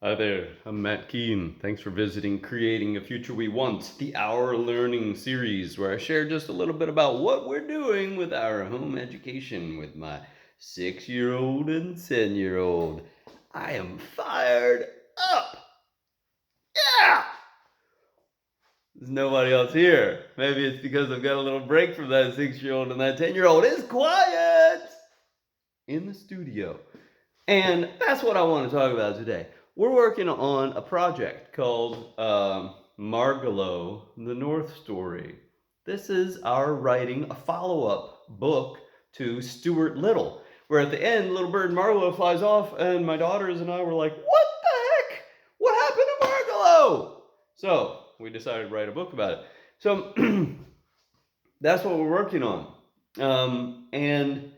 Hi there, I'm Matt Keene. Thanks for visiting Creating a Future We Want, the Our Learning series, where I share just a little bit about what we're doing with our home education with my 6-year-old and 10-year-old. I am fired up! Yeah! There's nobody else here. Maybe it's because I've got a little break from that 6-year-old and that 10-year-old. It's quiet in the studio. And that's what I want to talk about today. We're working on a project called Margalo, the North Story. This is our writing a follow-up book to Stuart Little, where at the end, little bird Margalo flies off, and my daughters and I were like, what the heck? What happened to Margalo? So we decided to write a book about it. So that's what we're working on. And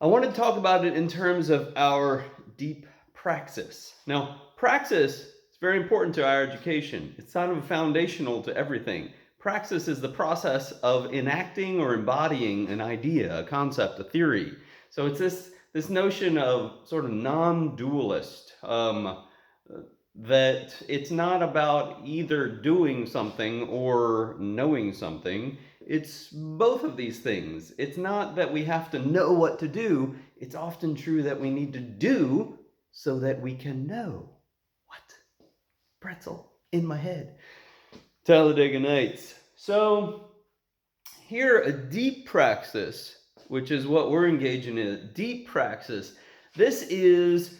I want to talk about it in terms of our deep praxis. Now, praxis is very important to our education. It's kind of foundational to everything. Praxis is the process of enacting or embodying an idea, a concept, a theory. So it's this notion of sort of non-dualist, that it's not about either doing something or knowing something. It's both of these things. It's not that we have to know what to do. It's often true that we need to do so that we can know. What? Pretzel in my head. Talladega Nights. So here, a deep praxis, which is what we're engaging in, deep praxis. This is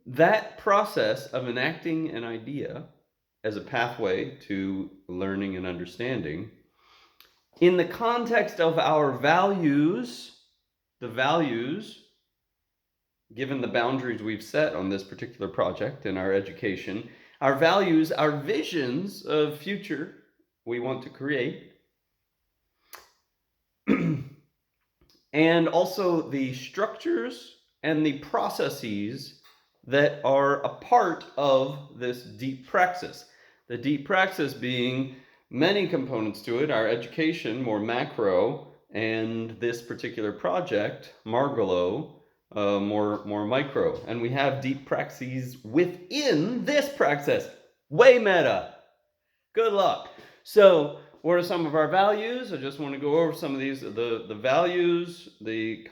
that process of enacting an idea as a pathway to learning and understanding in the context of our values, the values, given the boundaries we've set on this particular project in our education, our values, our visions of future we want to create, and also the structures and the processes that are a part of this deep praxis. The deep praxis being many components to it, our education, more macro, and this particular project, Margalo, more micro. And we have deep praxis within this praxis. Way meta. Good luck. So, what are some of our values? I just want to go over some of these, the values, the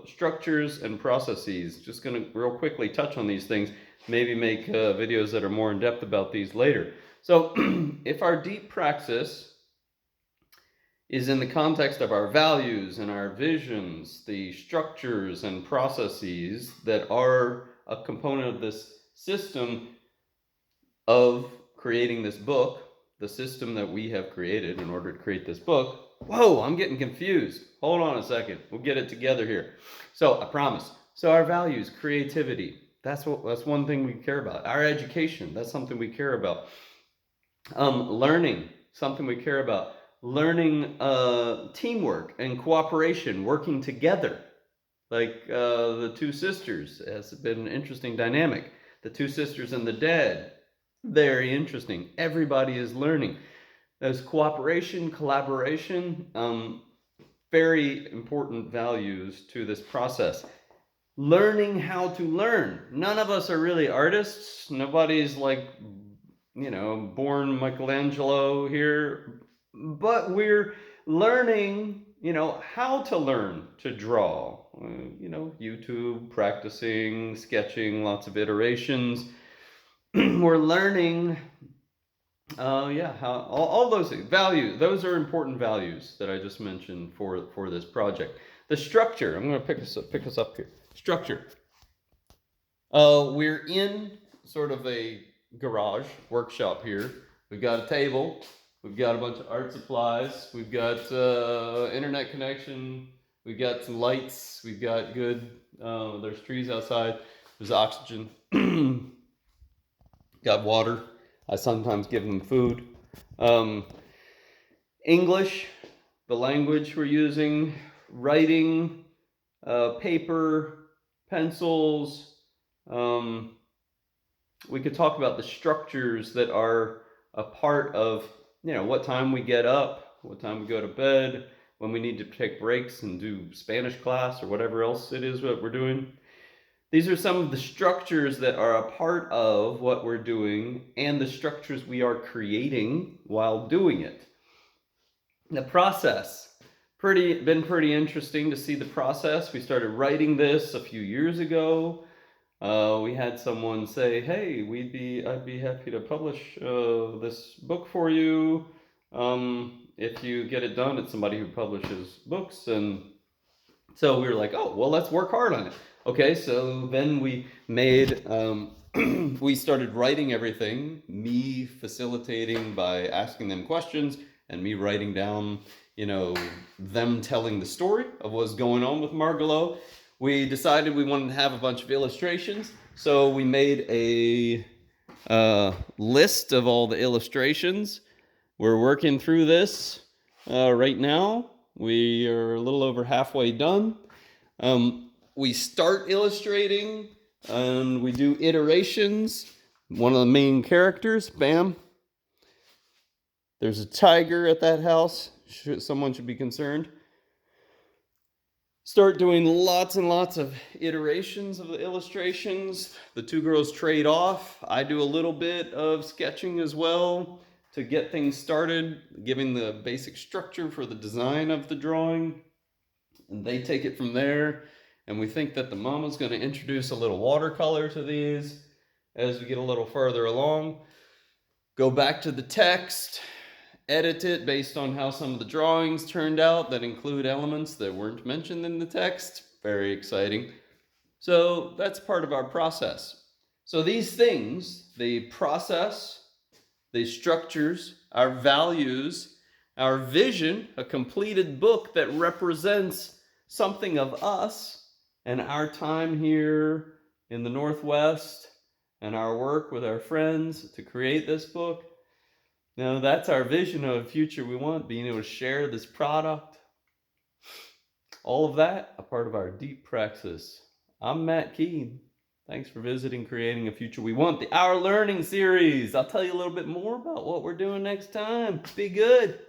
structures and processes. Just going to real quickly touch on these things, maybe make videos that are more in depth about these later. So if our deep praxis is in the context of our values and our visions, the structures and processes that are a component of this system of creating this book, the system that we have created in order to create this book. Whoa, I'm getting confused. Hold on a second. We'll get it together here. So I promise. So our values, creativity, that's one thing we care about. Our education, that's something we care about. Learning, something we care about. Learning teamwork and cooperation, working together. Like the two sisters has been an interesting dynamic. The two sisters and the dad, very interesting. Everybody is learning. There's cooperation, collaboration, very important values to this process. Learning how to learn. None of us are really artists. Nobody's like, born Michelangelo here. But we're learning, how to learn to draw. YouTube, practicing, sketching, lots of iterations. We're learning, how all those things, values. Those are important values that I just mentioned for this project. The structure. I'm going to pick us up here. Structure. We're in sort of a garage workshop here. We've got a table. We've got a bunch of art supplies. We've got internet connection. We've got some lights. We've got good. There's trees outside. There's oxygen. Got water. I sometimes give them food. English, the language we're using, writing, paper, pencils. We could talk about the structures that are a part of, what time we get up, what time we go to bed, when we need to take breaks and do Spanish class or whatever else it is that we're doing. These are some of the structures that are a part of what we're doing and the structures we are creating while doing it. The process, been pretty interesting to see the process. We started writing this a few years ago. We had someone say, "Hey, I'd be happy to publish this book for you if you get it done." It's somebody who publishes books, and so we were like, "Oh, well, let's work hard on it." Okay, so then we made, we started writing everything, me facilitating by asking them questions, and me writing down, them telling the story of what's going on with Margalo. We decided we wanted to have a bunch of illustrations, so we made a list of all the illustrations. We're working through this right now. We are a little over halfway done. We start illustrating and we do iterations. One of the main characters, bam. There's a tiger at that house. Someone should be concerned. Start doing lots and lots of iterations of the illustrations. The two girls trade off. I do a little bit of sketching as well to get things started, giving the basic structure for the design of the drawing. And they take it from there. And we think that the mama's going to introduce a little watercolor to these as we get a little further along. Go back to the text, edit it based on how some of the drawings turned out that include elements that weren't mentioned in the text. Very exciting. So that's part of our process. So these things, the process, the structures, our values, our vision, a completed book that represents something of us and our time here in the Northwest and our work with our friends to create this book. Now, that's our vision of the future we want, being able to share this product. All of that, a part of our deep praxis. I'm Matt Keene. Thanks for visiting Creating a Future We Want, Our Learning Series. I'll tell you a little bit more about what we're doing next time. Be good.